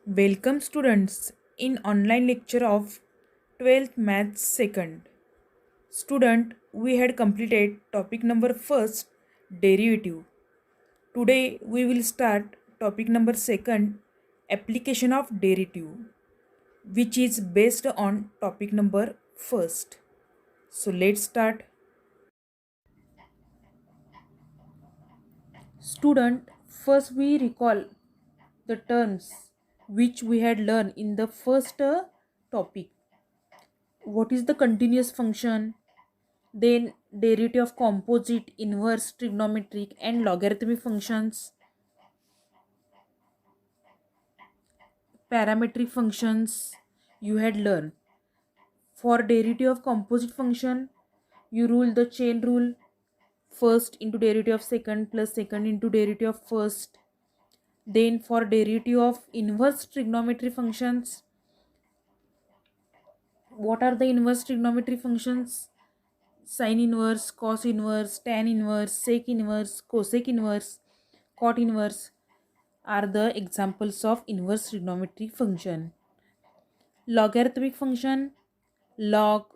Welcome students in online lecture of 12th Maths 2nd. Student, we had completed topic number first, derivative. Today we will start topic number second, application of derivative, which is based on topic number first. So let's start. Student, first we recall the terms which we had learned in the first topic. What is the continuous function? Then derivative of composite, inverse, trigonometric and logarithmic functions, parametric functions you had learned. For derivative of composite function, you rule the chain rule, first into derivative of second plus second into derivative of first. Then for derivative of inverse trigonometry functions, what are the inverse trigonometry functions? Sine inverse, cos inverse, tan inverse, sec inverse, cosec inverse, cot inverse are the examples of inverse trigonometry function. Logarithmic function, log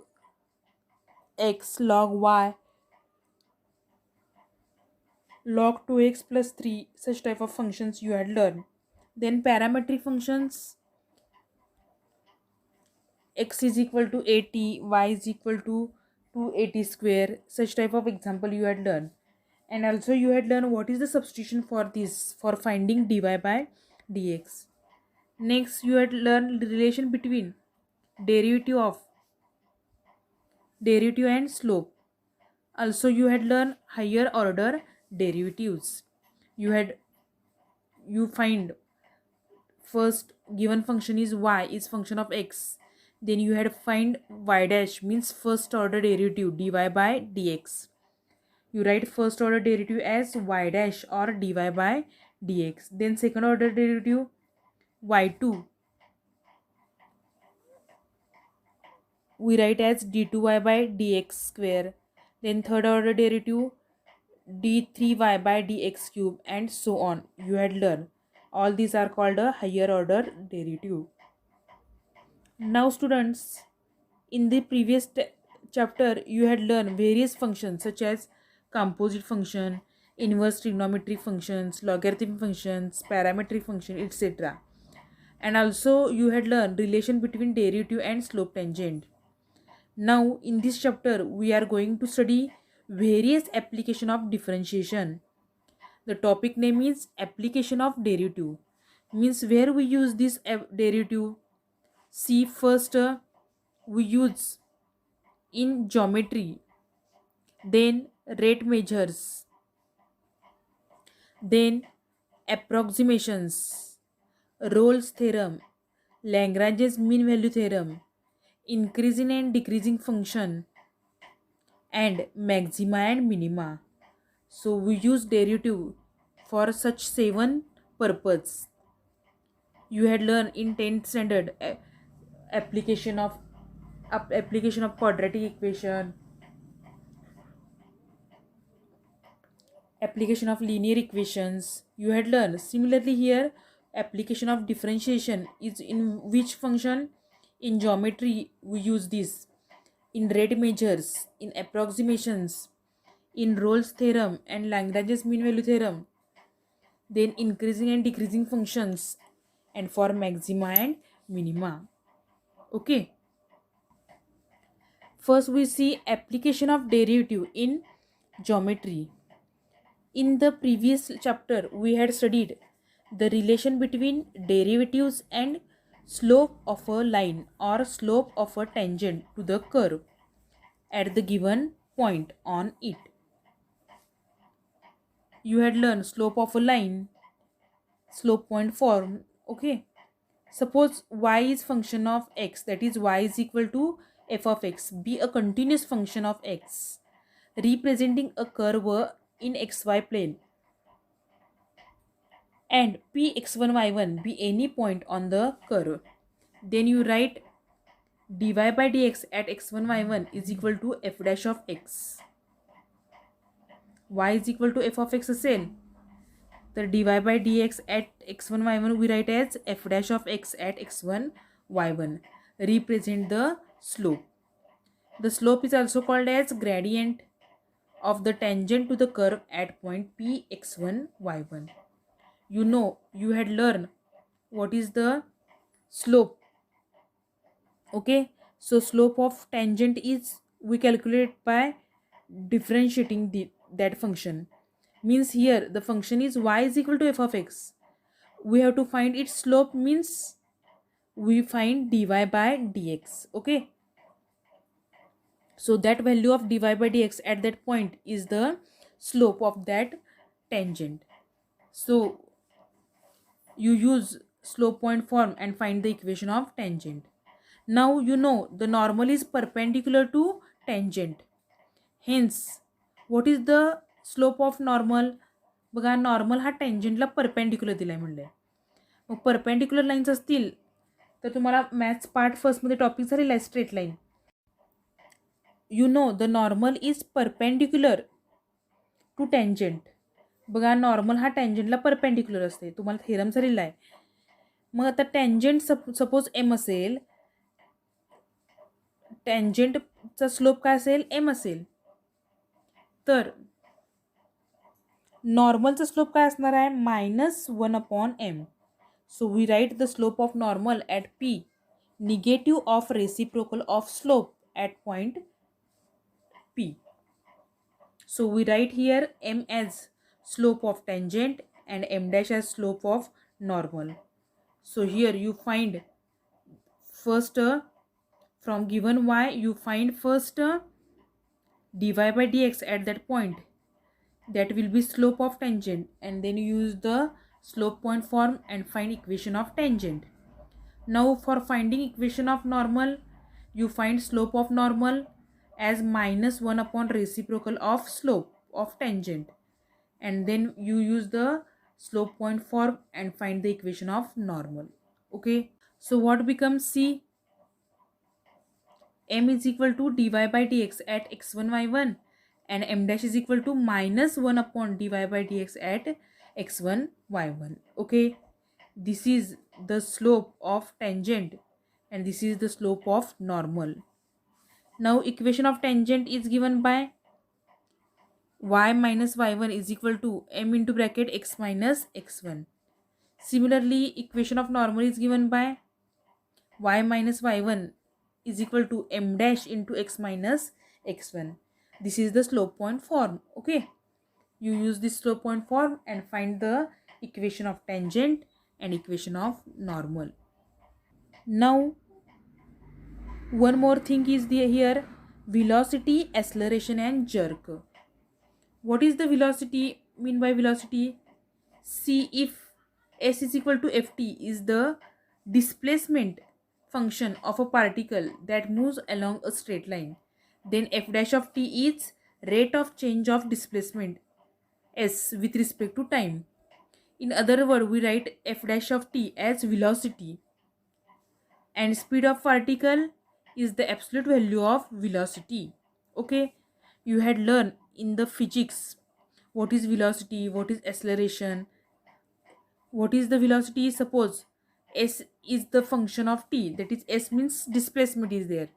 x, log y, log 2x plus 3, such type of functions you had learned. Then parametric functions, x is equal to 80, y is equal to 280 square, such type of example you had learned. And also you had learned what is the substitution for this for finding dy by dx. Next you had learned the relation between derivative of derivative and slope. Also you had learned higher order derivatives. You find first given function is y is function of x, then you had find y dash means first order derivative dy by dx. You write first order derivative as y dash or dy by dx. Then second order derivative y2 we write as d2y by dx square. Then third order derivative d3y by dx cube and so on. You had learned. All these are called a higher order derivative. Now students, in the previous chapter you had learned various functions such as composite function, inverse trigonometric functions, logarithmic functions, parametric function, etc. And also you had learned relation between derivative and slope tangent. Now in this chapter we are going to study various application of differentiation. The topic name is application of derivative. Means where we use this derivative. See first we use in geometry, then rate measures, then approximations, Rolle's theorem, Lagrange's mean value theorem, increasing and decreasing function, and maxima and minima. So we use derivative for such 7 purpose. You had learned in 10th standard application of application of quadratic equation, application of linear equations. You had learned. Similarly here, application of differentiation is in which function? In geometry we use this, in rate measures, in approximations, in Rolle's theorem and Lagrange's mean value theorem, then increasing and decreasing functions, and for maxima and minima. Okay, first we see application of derivative in geometry. In the previous chapter we had studied the relation between derivatives and slope of a line or slope of a tangent to the curve at the given point on it. You had learned slope of a line, slope point form. Okay, suppose y is function of x, that is y is equal to f of x, be a continuous function of x representing a curve in xy plane, and px1y1 be any point on the curve. Then you write dy by dx at x1 y1 is equal to f dash of x. Y is equal to f of x असेल, The dy by dx at x1 y1 we write as f dash of x at x1 y1 represent the slope. The slope is also called as gradient of the tangent to the curve at point P x1 y1. You know, you had learned what is the slope. Okay, so slope of tangent is we calculate by differentiating that function. Means here the function is y is equal to f of x. We have to find its slope, means we find dy by dx. Okay, so that value of dy by dx at that point is the slope of that tangent. So you use slope point form and find the equation of tangent. Now you know the normal is perpendicular to tangent. Hence, what is the slope of normal? बघा normal हा टेंजंटला perpendicular दिलाय म्हणलंय. मग perpendicular lines असतील तर तुम्हाला maths part फर्स्टमध्ये topic झालेला आहे straight line. You know the normal is perpendicular to tangent. बघा नॉर्मल हा टेंजंटला परपेंडिक्युलर असते, तुम्हाला थेरम झालेला आहे. मग आता टेंजंट सपोज एम असेल, टेंजंटचा स्लोप काय असेल एम असेल, तर नॉर्मलचा स्लोप काय असणार आहे -1/m. So we write the slope of normal at P negative of reciprocal of slope at point P. So we write here m as slope of tangent and m dash as slope of normal. So here you find first from given y you find first dy by dx at that point, that will be slope of tangent, and then you use the slope point form and find equation of tangent. Now for finding equation of normal, you find slope of normal as -1 upon reciprocal of slope of tangent, and then you use the slope point form and find the equation of normal. Okay, so what becomes C? M is equal to dy by dx at x1 y1 and m dash is equal to -1 upon dy by dx at x1 y1. Okay, this is the slope of tangent and this is the slope of normal. Now equation of tangent is given by y minus y1 is equal to m into bracket x minus x1. Similarly, equation of normal is given by y minus y1 is equal to m dash into x minus x1. This is the slope point form. Okay, you use this slope point form and find the equation of tangent and equation of normal. Now one more thing is there here, velocity, acceleration and jerk. What is the velocity mean by velocity? See, if s is equal to ft is the displacement function of a particle that moves along a straight line, then f dash of t is rate of change of displacement s with respect to time. In other words, we write f dash of t as velocity, and speed of particle is the absolute value of velocity. Okay, you had learned in the physics what is velocity, what is acceleration. What is the velocity? Suppose s is the function of t, that is s means displacement is there.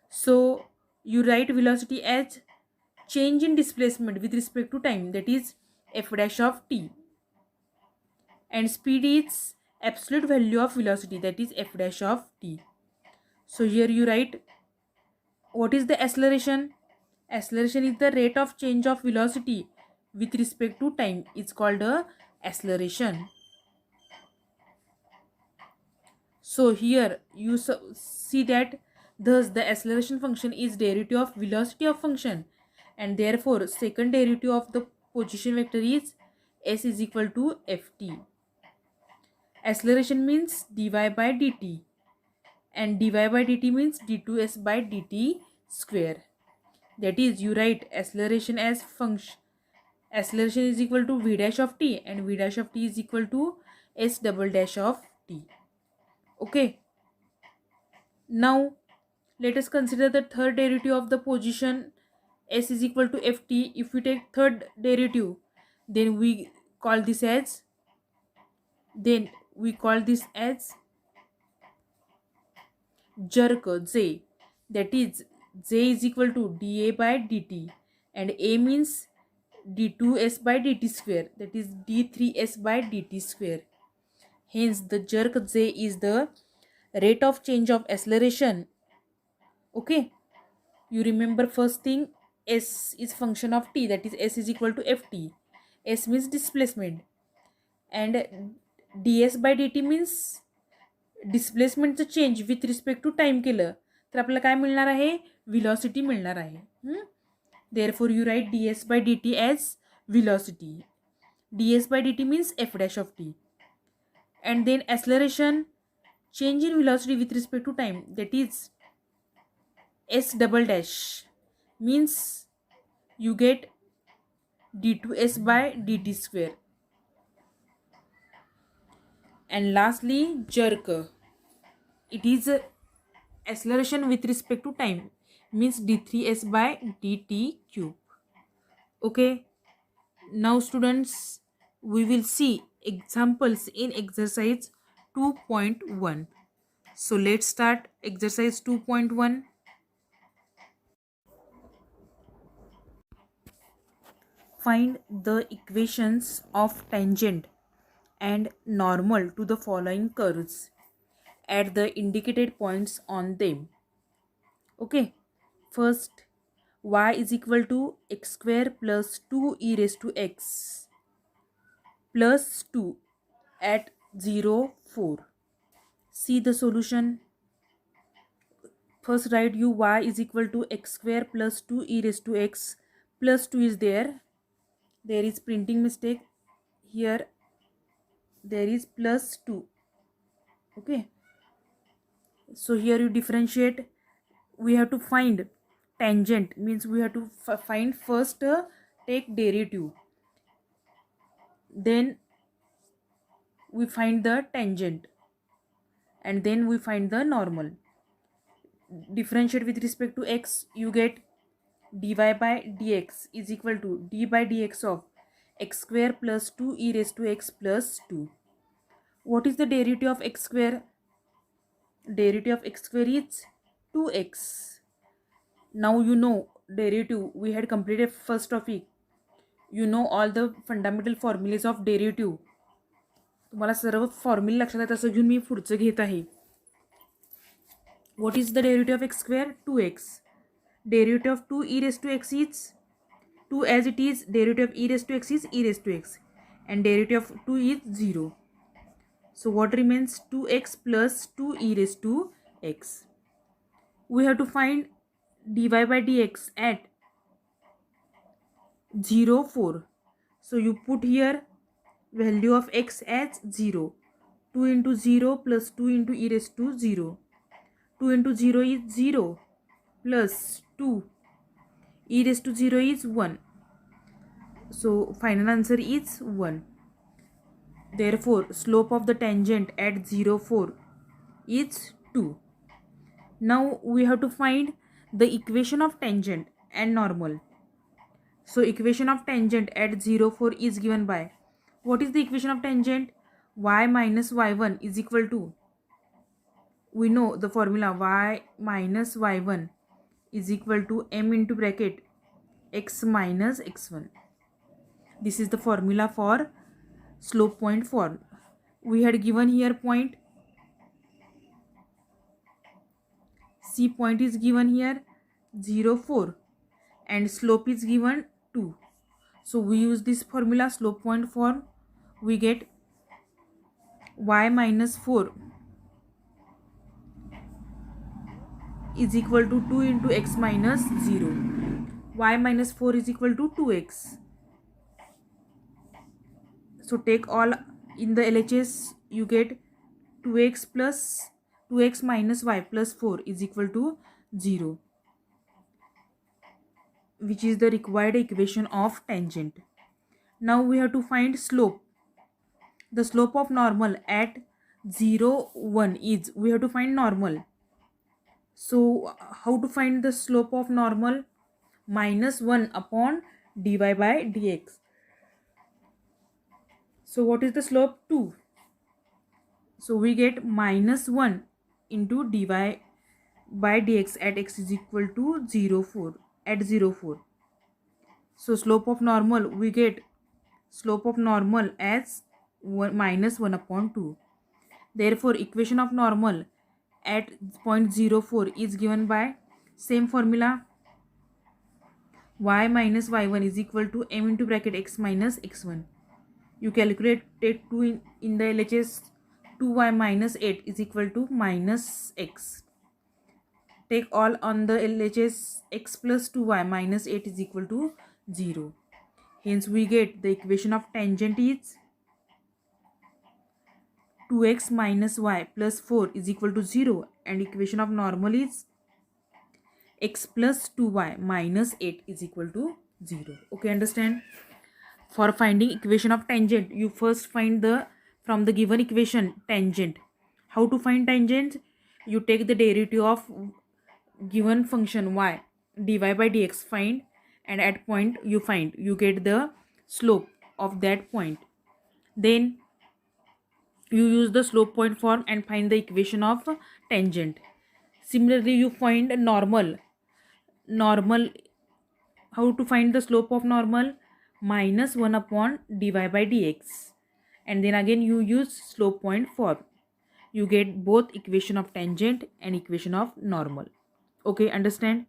So you write velocity as change in displacement with respect to time, that is f dash of t, and speed is absolute value of velocity, that is f dash of t. So here you write what is the acceleration. Acceleration is the rate of change of velocity with respect to time. It's called a acceleration. So here you see that thus the acceleration function is derivative of velocity of function, and therefore second derivative of the position vector is s is equal to ft. Acceleration means dy by dt, and dy by dt means d2s by dt square. That is, you write acceleration as function, acceleration is equal to v dash of t, and v dash of t is equal to s double dash of t. Okay, now let us consider the third derivative of the position s is equal to ft. If we take third derivative, then we call this as, then we call this as jerk J, that is J is equal to dA by dt, and A means d2s by dt square, that is d3s by dt square. Hence the jerk J is the rate of change of acceleration. Okay, you remember first thing, S is function of t, that is S is equal to ft. S means displacement, and ds by dt means डिस्प्लेसमेंटचं change with respect to time केलं तर आपल्याला काय मिळणार आहे, velocity मिळणार आहे. Therefore you write D S by D T as velocity. D S by D T means F dash of T, and then acceleration change in velocity with respect to time, that is s double dash, means you get d2s by dt square. And lastly jerk, it is acceleration with respect to time, means d3s by dt cube. Okay, now students, we will see examples in exercise 2.1. So let's start exercise 2.1. Find the equations of tangent and normal to the following curves at the indicated points on them. Okay, first y is equal to x square plus 2 e raised to x plus 2 at 0, 4. See the solution. First write you y is equal to x square plus 2 e raised to x plus 2 is there. There is printing mistake here. There is plus 2. Okay. So here you differentiate. We have to find tangent, means we have to find first take derivative. Then we find the tangent. And then we find the normal. Differentiate with respect to x, you get dy by dx is equal to d by dx of x square plus 2 e raised to x plus 2. What is the derivative of x square? Derivative of x square is 2x. Now you know derivative. We had completed first topic. You know all the fundamental formulas of derivative. तुम्हाला सर्व formula लक्षात आहे तसं घेऊन मी पुढचं घेत आहे. What is the derivative of x square? 2x. Derivative of 2 e raised to x is 2 as it is. Derivative of e raised to x is e raised to x. And derivative of 2 is 0. So what remains? 2x plus 2 e raised to x. We have to find dy by dx at 0, 4. So you put here value of x as 0. 2 into 0 plus 2 into e raised to 0. 2 into 0 is 0 plus 2 e raised to 0 is 1. So final answer is 1. Therefore slope of the tangent at 0, 4 is 2. Now we have to find the equation of tangent and normal. So equation of tangent at 0, 4 is given by, what is the equation of tangent? Y minus y1 is equal to, we know the formula, y minus y1 is equal to m into bracket x minus x1. This is the formula for slope point form. We had given here point, C point is given here 0, 4 and slope is given 2. So we use this formula, slope point form. We get y minus 4 is equal to 2 into x minus 0. Y minus 4 is equal to 2x. So take all in the LHS, you get 2x plus 2x minus y plus 4 is equal to 0, which is the required equation of tangent. Now we have to find slope. The slope of normal at 0, 1 is, we have to find normal. So how to find the slope of normal? Minus 1 upon dy by dx. So what is the slope? 2. So we get minus 1 into dy by dx at x is equal to 0, 4 at 0, 4. So slope of normal, we get slope of normal as minus 1 upon 2. Therefore equation of normal at point 0, 4 is given by same formula, y minus y1 is equal to m into bracket x minus x1. You calculate, take 2 in the LHS, 2y minus 8 is equal to minus x. Take all on the LHS, x plus 2y minus 8 is equal to 0. Hence we get the equation of tangent is 2x minus y plus 4 is equal to 0, and equation of normal is x plus 2y minus 8 is equal to 0. Okay, understand? For finding equation of tangent, you first find the from the given equation tangent. How to find tangent? You take the derivative of given function y, dy by dx, find, and at point you get the slope of that point. Then you use the slope point form and find the equation of tangent. Similarly, you find normal. How to find the slope of normal? Minus 1 upon dy by dx, and then again you use slope point form. You get both equation of tangent and equation of normal. Okay, understand?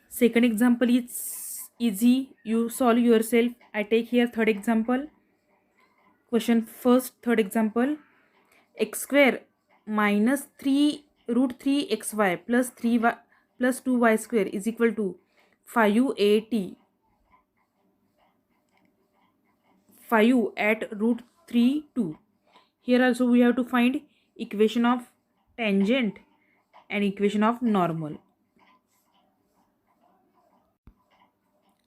Second example is easy, you solve yourself. I take here third example. Question first, third example. X square minus 3 root 3 xy plus 3y plus 2y square is equal to 5at 5 at root 3 2. Here also we have to find equation of tangent and equation of normal.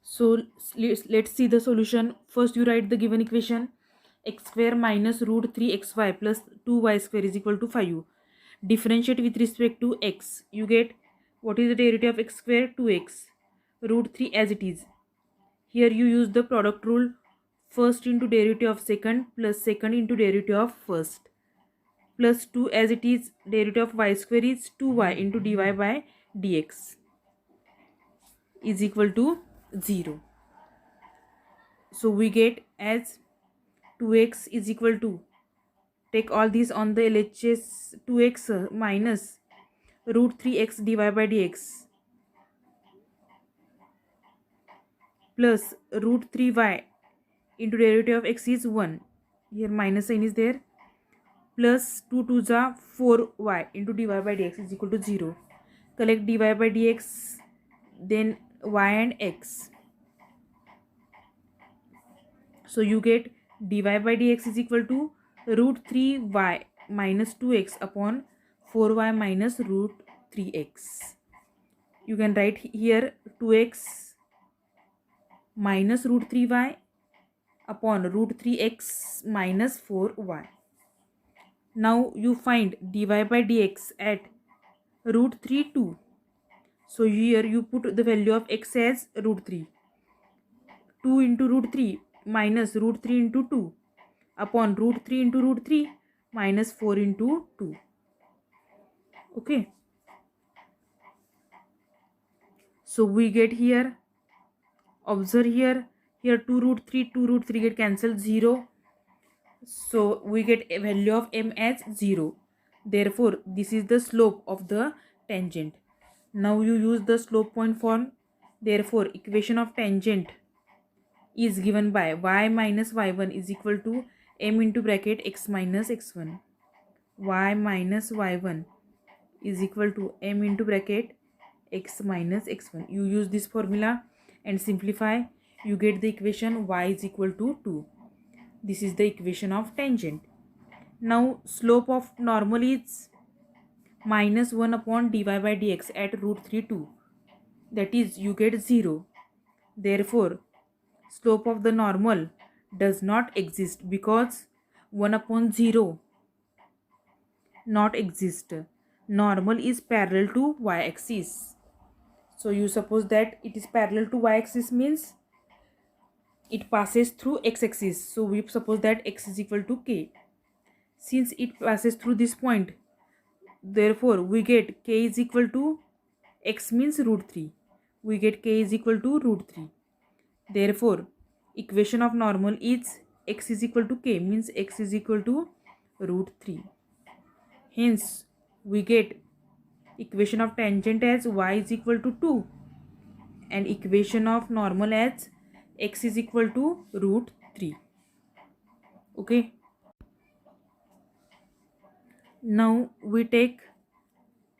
So let's see the solution. First you write the given equation, x square minus root 3 xy plus 2y square is equal to 5. Differentiate with respect to x. You get, what is the derivative of x square? 2x. Root 3 as it is. Here you use the product rule. First into derivative of second plus second into derivative of first. Plus 2 as it is, derivative of y square is 2y into dy by dx is equal to 0. So we get as 2x is equal to, take all these on the LHS, 2x minus root 3x dy by dx plus root 3y into derivative of x is 1. Here minus sign is there. Plus 2 2s are 4y into dy by dx is equal to 0. Collect dy by dx, then y and x. So you get dy by dx is equal to root 3y minus 2x upon 4y minus root 3x. You can write here 2x minus root 3y upon root 3x minus 4y. Now you find dy by dx at root 3 2. So here you put the value of x as root 3. 2 into root 3 minus root 3 into 2 upon root 3 into root 3 minus 4 into 2. Okay. So we get here, observe here 2 root 3 get cancelled, 0. So we get a value of m as 0. Therefore this is the slope of the tangent. Now you use the slope point form. Therefore equation of tangent is given by y minus y1 is equal to m into bracket x minus x1. Y minus y1 is equal to m into bracket x minus x1. You use this formula and simplify. You get the equation y is equal to 2. This is the equation of tangent. Now slope of normal is minus 1 upon dy by dx at root 3 2. That is, you get 0. Therefore slope of the normal does not exist because 1 upon 0 not exist. Normal is parallel to y-axis. So you suppose that it is parallel to y-axis means it passes through x-axis. So we suppose that x is equal to k. Since it passes through this point, therefore we get k is equal to x means root 3. We get k is equal to root 3. Therefore equation of normal is x is equal to k means x is equal to root 3. Hence we get equation of tangent as y is equal to 2 and equation of normal as x is equal to root 3. Okay, now we take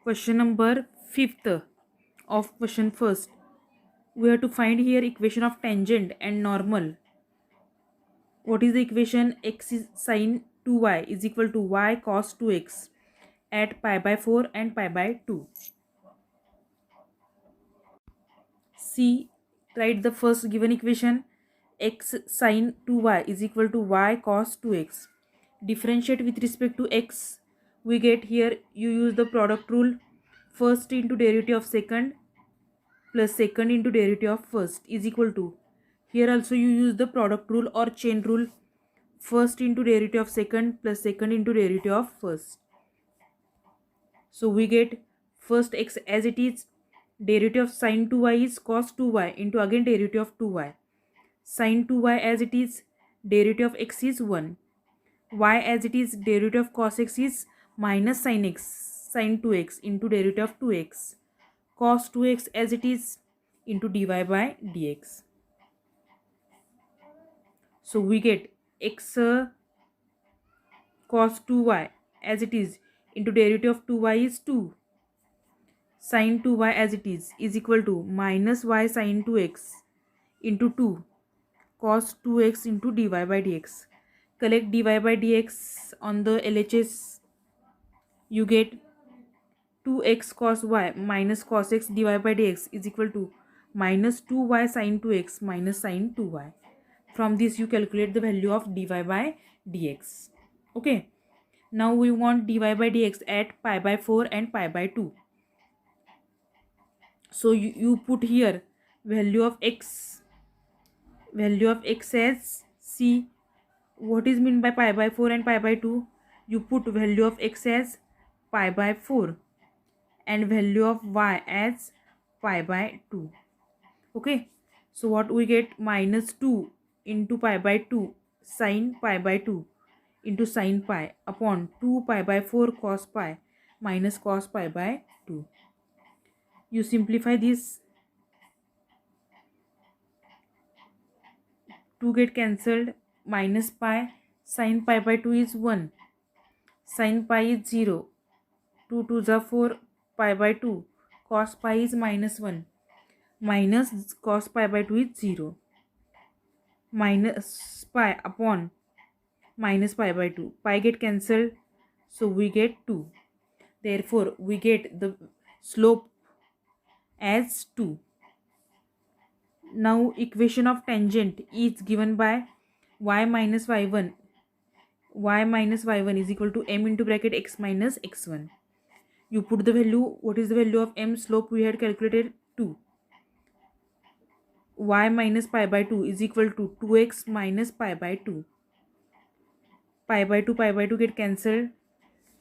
question number 5th of question first. We have to find here equation of tangent and normal. What is the equation? X is sine 2y is equal to y cos 2x at pi by 4 and pi by 2. C. Write the first given equation. X sine 2y is equal to y cos 2x. Differentiate with respect to x. We get here, you use the product rule. First into derivative of second plus second into derivative of first is equal to. Here also you use the product rule or chain rule. First into derivative of second plus second into derivative of first. So we get first x as it is. Derivative of sine 2y is cos 2y into again derivative of 2y. Sine 2y as it is. Derivative of x is 1. Y as it is. Derivative of cos x is minus sin x. Sin 2x into derivative of 2x. Cos 2x as it is into dy by dx. So we get x cos 2y as it is into derivative of 2y is 2. Sin 2y as it is equal to minus y sin 2x into 2 cos 2x into dy by dx. Collect dy by dx on the LHS. You get 2x cos y minus cos x dy by dx is equal to minus 2y sin 2x minus sin 2y. From this you calculate the value of dy by dx. Okay. Now we want dy by dx at pi by 4 and pi by 2. So you put here value of x as c. What is mean by pi by 4 and pi by 2? You put value of x as pi by 4 and value of y as pi by 2. Okay, so what we get? Minus 2 into pi by 2 sine pi by 2 into sine pi upon 2 pi by 4 cos pi minus cos pi by 2. You simplify this. 2 get cancelled. Minus pi sin pi by 2 is 1. Sin pi is 0. 2 to the 4 pi by 2. Cos pi is minus 1. Minus cos pi by 2 is 0. Minus pi upon minus pi by 2. Pi get cancelled. So we get 2. Therefore we get the slope as 2. Now equation of tangent is given by y minus y1. Y minus y1 is equal to m into bracket x minus x1. You put the value. What is the value of m? Slope we had calculated 2. Y minus pi by 2 is equal to 2x minus pi by 2. Pi by 2 get cancelled.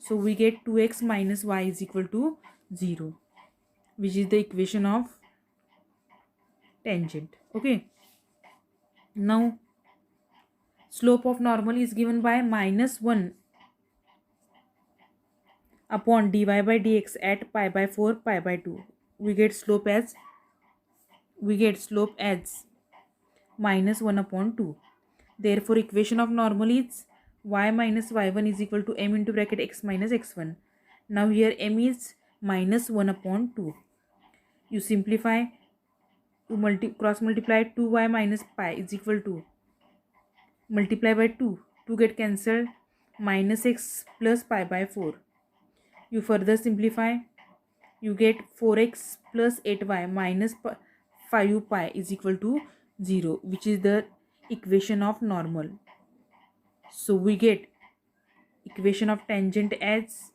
So we get 2x minus y is equal to 0, which is the equation of tangent. Okay. Now slope of normal is given by minus 1 upon dy by dx at pi by 4 pi by 2. We get slope as minus 1 upon 2. Therefore equation of normal is y minus y1 is equal to m into bracket x minus x1. Now here m is minus 1 upon 2. You simplify. You cross multiply. 2y minus pi is equal to multiply by 2. 2 get cancelled. Minus x plus pi by 4. You further simplify. You get 4x plus 8y minus 5 pi is equal to 0, which is the equation of normal. So we get equation of tangent as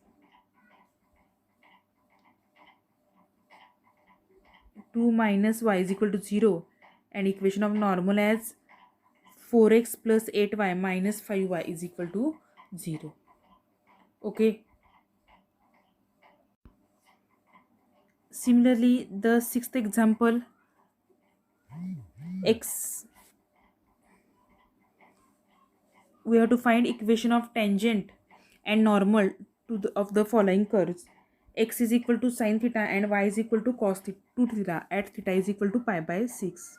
2 minus y is equal to 0 and equation of normal as 4x plus 8y minus 5y is equal to 0. Okay. Similarly, the sixth example, x, we have to find equation of tangent and normal to of the following curves. X is equal to sine theta and y is equal to cos theta, 2 theta at theta is equal to pi by 6.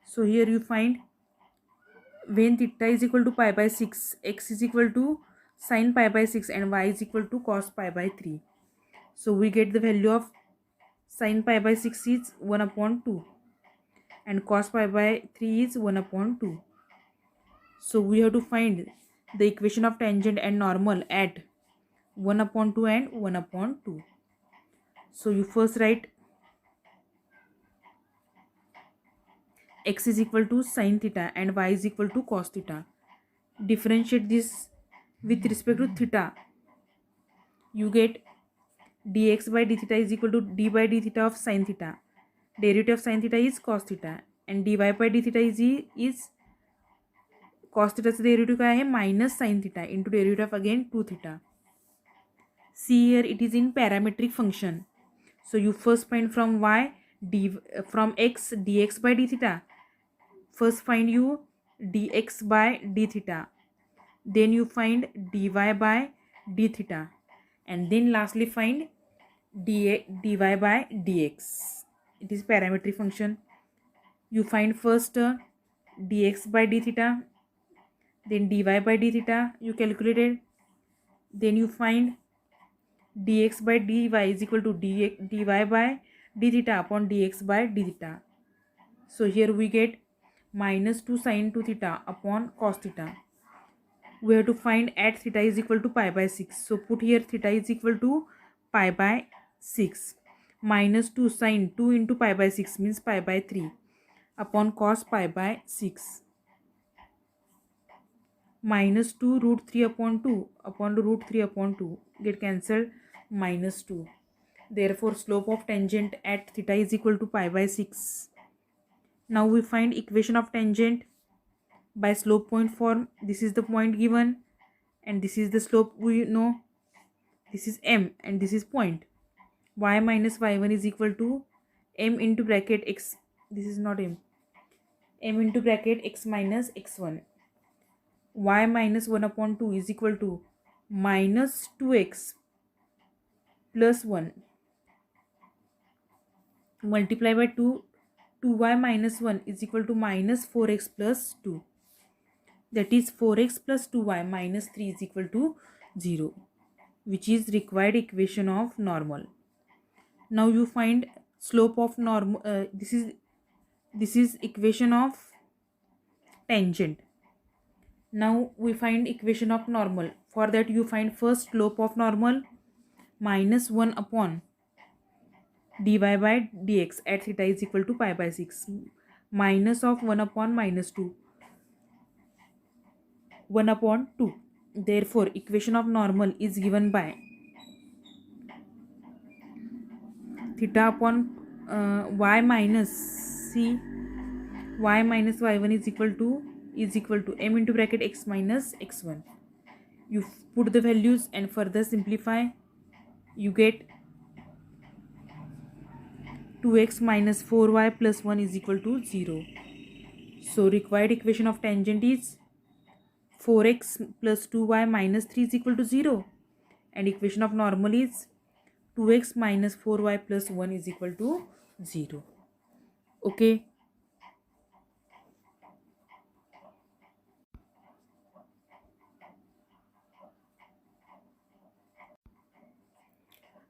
So here you find when theta is equal to pi by 6, x is equal to sine pi by 6 and y is equal to cos pi by 3. So we get the value of sine pi by 6 is 1 upon 2 and cos pi by 3 is 1 upon 2. So we have to find the equation of tangent and normal at 1 upon 2 and 1 upon 2. So you first write x is equal to sine theta and y is equal to cos theta. Differentiate this with respect to theta. You get dx by d theta is equal to d by d theta of sine theta. Derivative of sine theta is cos theta and dy by d theta is cos theta से derivative क्या है minus sin theta into derivative again 2 theta. See here it is in parametric function. So you first find from y from x dx by d theta. First find you dx by d theta. Then you find dy by d theta. And then lastly find dy by dx. It is parametric function. You find first dx by d theta. Then dy by d theta you calculated. Then you find dx by dy is equal to dy by d theta upon dx by d theta. So here we get minus 2 sine 2 theta upon cos theta. We have to find at theta is equal to pi by 6. So put here theta is equal to pi by 6. Minus 2 sine 2 into pi by 6 means pi by 3 upon cos pi by 6. Minus 2 root 3 upon 2 upon root 3 upon 2 get cancelled, minus 2. Therefore slope of tangent at theta is equal to pi by 6. Now we find equation of tangent by slope point form. This is the point given and this is the slope we know. This is m and this is point. Y minus y1 is equal to m into bracket x. This is not m into bracket x minus x1. Y minus 1 upon 2 is equal to minus 2x plus 1 multiply by 2. 2y minus 1 is equal to minus 4x plus 2. That is 4x plus 2y minus 3 is equal to 0, which is required equation of normal. Now you find slope of normal. This is equation of tangent. Now we find equation of normal. For that you find first slope of normal minus 1 upon dy by dx at theta is equal to pi by 6 minus of 1 upon minus 2 1 upon 2. Therefore equation of normal is given by theta upon y minus y minus y1 is equal to m into bracket x minus x1. You put the values and further simplify. You get 2x minus 4y plus 1 is equal to 0. So required equation of tangent is 4x plus 2y minus 3 is equal to 0 and equation of normal is 2x minus 4y plus 1 is equal to 0. Okay.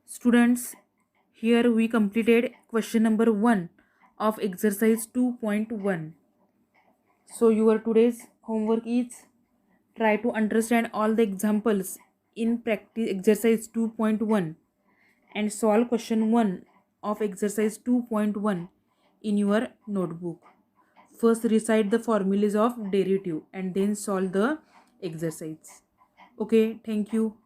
Students, here we completed question number 1 of exercise 2.1. So your today's homework is try to understand all the examples in practice exercise 2.1 and solve question 1 of exercise 2.1 in your notebook. First recite the formulas of derivative and then solve the exercise. Okay, thank you.